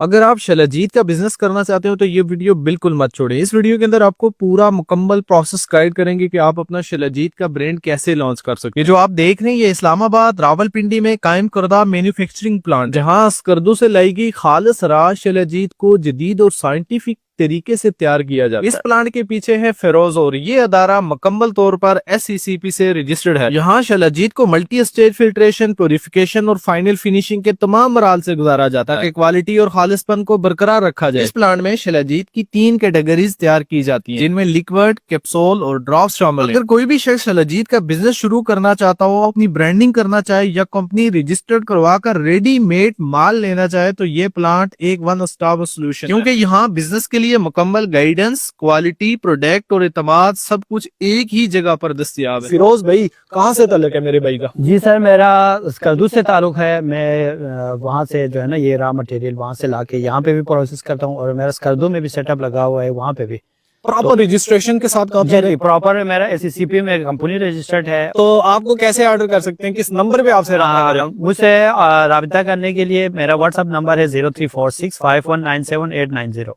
اگر آپ شلاجیت کا بزنس کرنا چاہتے ہو تو یہ ویڈیو بالکل مت چھوڑیں. اس ویڈیو کے اندر آپ کو پورا مکمل پروسیس گائیڈ کریں گے کہ آپ اپنا شلاجیت کا برانڈ کیسے لانچ کر سکتے ہیں. یہ جو آپ دیکھ رہے ہیں یہ اسلام آباد راولپنڈی میں قائم کردہ مینوفیکچرنگ پلانٹ، جہاں اسکردو سے لائی گئی خالص راز شلاجیت کو جدید اور سائنٹیفک طریقے سے تیار کیا جاتا ہے. اس پلانٹ کے پیچھے ہے فیروز، اور یہ ادارہ مکمل طور پر SECP سے رجسٹرڈ ہے. یہاں شلاجیت کو ملٹی اسٹیج فلٹریشن، پیوریفیکیشن اور فائنل فینیشنگ کے تمام مراحل سے گزارا جاتا ہے تاکہ کوالٹی اور خالص پن کو برقرار رکھا جائے. اس پلانٹ میں شلاجیت کی 3 کیٹیگریز تیار کی جاتی ہیں، جن میں لیکوڈ، کیپسول اور ڈراپس شامل ہیں. اگر کوئی بھی شخص شلاجیت کا بزنس شروع کرنا چاہتا ہو، اپنی برانڈنگ کرنا چاہے یا کمپنی رجسٹرڈ کروا کر ریڈی میڈ مال لینا چاہے تو یہ پلانٹ ایک ون اسٹاپ سولوشن ہے، کیونکہ یہاں بزنس کے لیے مکمل گائیڈنس، کوالٹی، پروڈکٹ اور اعتماد سب کچھ ایک ہی جگہ پر دستیاب ہے. فیروز بھائی کہاں سے تعلق ہے میرے بھائی کا؟ جی سر، میرا اسکردو سے تعلق ہے. میں وہاں سے جو ہے نا یہ را مٹیریل وہاں سے لا کے یہاں پہ بھی پروسیس کرتا ہوں، اور میرا اسکردو میں بھی سیٹ اپ لگا ہوا ہے وہاں پہ بھی. پراپر رجسٹریشن کے ساتھ کام جی پراپر میرا SECP میں کمپنی رجسٹرڈ ہے. تو آپ کو کیسے آرڈر کر سکتے ہیں؟ کس نمبر پہ آپ سے رابطہ کریں؟ مجھ سے رابطہ کرنے کے لیے میرا واٹس ایپ نمبر ہے 034651978990.